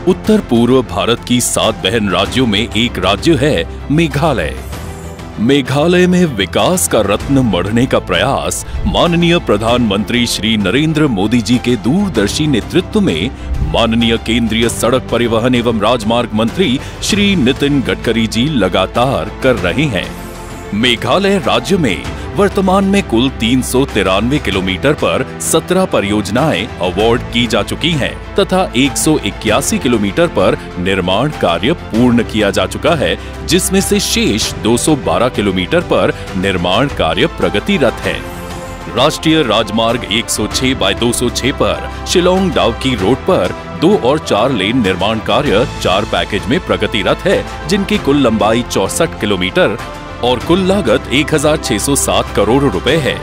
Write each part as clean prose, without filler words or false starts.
उत्तर पूर्व भारत की 7 बहन राज्यों में एक राज्य है मेघालय। मेघालय में विकास का रत्न मढ़ने का प्रयास माननीय प्रधानमंत्री श्री नरेंद्र मोदी जी के दूरदर्शी नेतृत्व में माननीय केंद्रीय सड़क परिवहन एवं राजमार्ग मंत्री श्री नितिन गडकरी जी लगातार कर रहे हैं। मेघालय राज्य में वर्तमान में कुल 393 किलोमीटर पर 17 परियोजनाएं अवार्ड की जा चुकी हैं तथा 181 किलोमीटर पर निर्माण कार्य पूर्ण किया जा चुका है, जिसमें से शेष 212 किलोमीटर पर निर्माण कार्य प्रगतिरत है। राष्ट्रीय राजमार्ग 106/206 पर शिलोंग डाउकी रोड पर 2 और 4 लेन निर्माण कार्य 4 पैकेज में प्रगतिरत है, जिनकी कुल लंबाई 64 किलोमीटर और कुल लागत 1607 करोड़ रुपए है।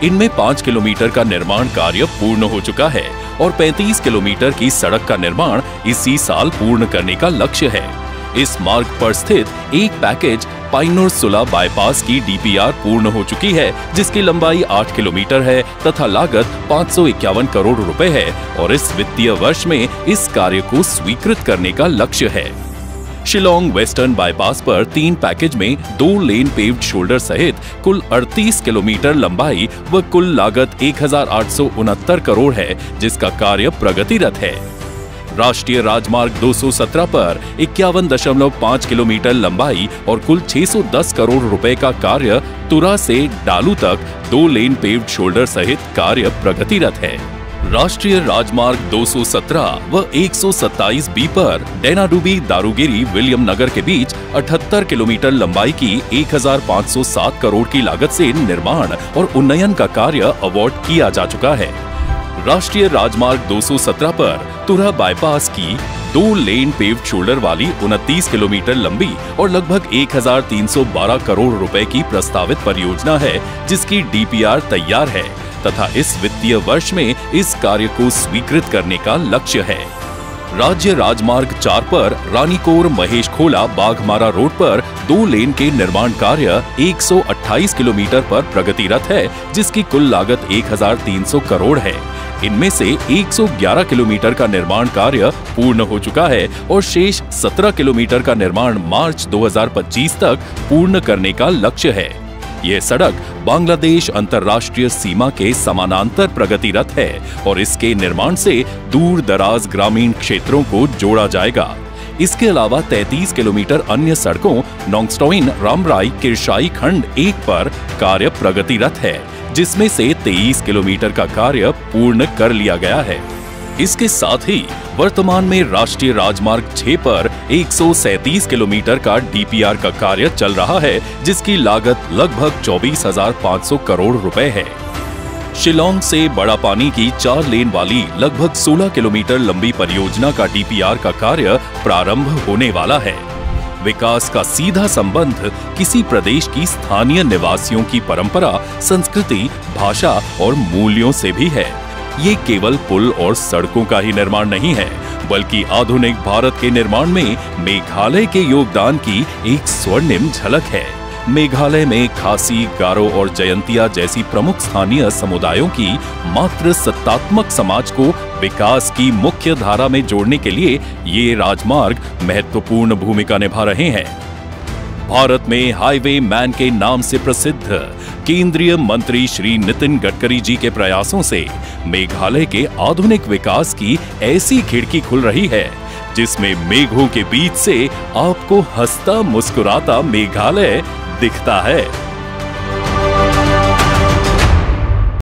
इनमें 5 किलोमीटर का निर्माण कार्य पूर्ण हो चुका है और 35 किलोमीटर की सड़क का निर्माण इसी साल पूर्ण करने का लक्ष्य है। इस मार्ग पर स्थित एक पैकेज पाइनोर सुला बाईपास की डीपीआर पूर्ण हो चुकी है, जिसकी लंबाई 8 किलोमीटर है तथा लागत 551 करोड़ रुपए है और इस वित्तीय वर्ष में इस कार्य को स्वीकृत करने का लक्ष्य है। शिलोंग वेस्टर्न बाईपास पर 3 पैकेज में 2 लेन पेव्ड शोल्डर सहित कुल 38 किलोमीटर लंबाई व कुल लागत 1869 करोड़ है, जिसका कार्य प्रगतिरत है। राष्ट्रीय राजमार्ग 217 पर 51.5 किलोमीटर लंबाई और कुल 610 करोड़ रुपए का कार्य तुरा से डालू तक 2 लेन पेव्ड शोल्डर सहित कार्य प्रगतिरत है। राष्ट्रीय राजमार्ग 217 व 127 बी पर डेनाडुबी दारूगिरी विलियम नगर के बीच 78 किलोमीटर लंबाई की 1507 करोड़ की लागत से निर्माण और उन्नयन का कार्य अवार्ड किया जा चुका है। राष्ट्रीय राजमार्ग 217 पर तुरा बाईपास की 2 लेन पेव्ड शोल्डर वाली 29 किलोमीटर लंबी और लगभग 1312 करोड़ रुपए की प्रस्तावित परियोजना है, जिसकी डीपीआर तैयार है तथा इस वित्तीय वर्ष में इस कार्य को स्वीकृत करने का लक्ष्य है। राज्य राजमार्ग 4 पर रानीकोर महेशखोला बाघमारा रोड पर 2 लेन के निर्माण कार्य 128 किलोमीटर पर प्रगतिरत है, जिसकी कुल लागत 1300 करोड़ है। इनमें से 111 किलोमीटर का निर्माण कार्य पूर्ण हो चुका है और शेष 17 किलोमीटर का निर्माण मार्च 2025 तक पूर्ण करने का लक्ष्य है। यह सड़क बांग्लादेश अंतर्राष्ट्रीय सीमा के समानांतर प्रगतिरत है और इसके निर्माण से दूर दराज ग्रामीण क्षेत्रों को जोड़ा जाएगा। इसके अलावा 33 किलोमीटर अन्य सड़कों नोंगस्टोइन रामराई किरशाई खंड 1 पर कार्य प्रगतिरत है, जिसमें से 23 किलोमीटर का कार्य पूर्ण कर लिया गया है। इसके साथ ही वर्तमान में राष्ट्रीय राजमार्ग 6 पर 137 किलोमीटर का डीपीआर का कार्य चल रहा है, जिसकी लागत लगभग 24,500 करोड़ रुपए है। शिलोंग से बड़ा पानी की 4 लेन वाली लगभग 16 किलोमीटर लंबी परियोजना का डीपीआर का कार्य प्रारंभ होने वाला है। विकास का सीधा संबंध किसी प्रदेश की स्थानीय निवासियों की परंपरा, संस्कृति, भाषा और मूल्यों से भी है। ये केवल पुल और सड़कों का ही निर्माण नहीं है, बल्कि आधुनिक भारत के निर्माण में मेघालय के योगदान की एक स्वर्णिम झलक है। मेघालय में खासी, गारो और जयंतिया जैसी प्रमुख स्थानीय समुदायों की मात्र सत्तात्मक समाज को विकास की मुख्य धारा में जोड़ने के लिए ये राजमार्ग महत्वपूर्ण भूमिका निभा रहे हैं। भारत में हाईवे मैन के नाम से प्रसिद्ध केंद्रीय मंत्री श्री नितिन गडकरी जी के प्रयासों से मेघालय के आधुनिक विकास की ऐसी खिड़की खुल रही है, जिसमें मेघों के बीच से आपको हंसता मुस्कुराता मेघालय दिखता है।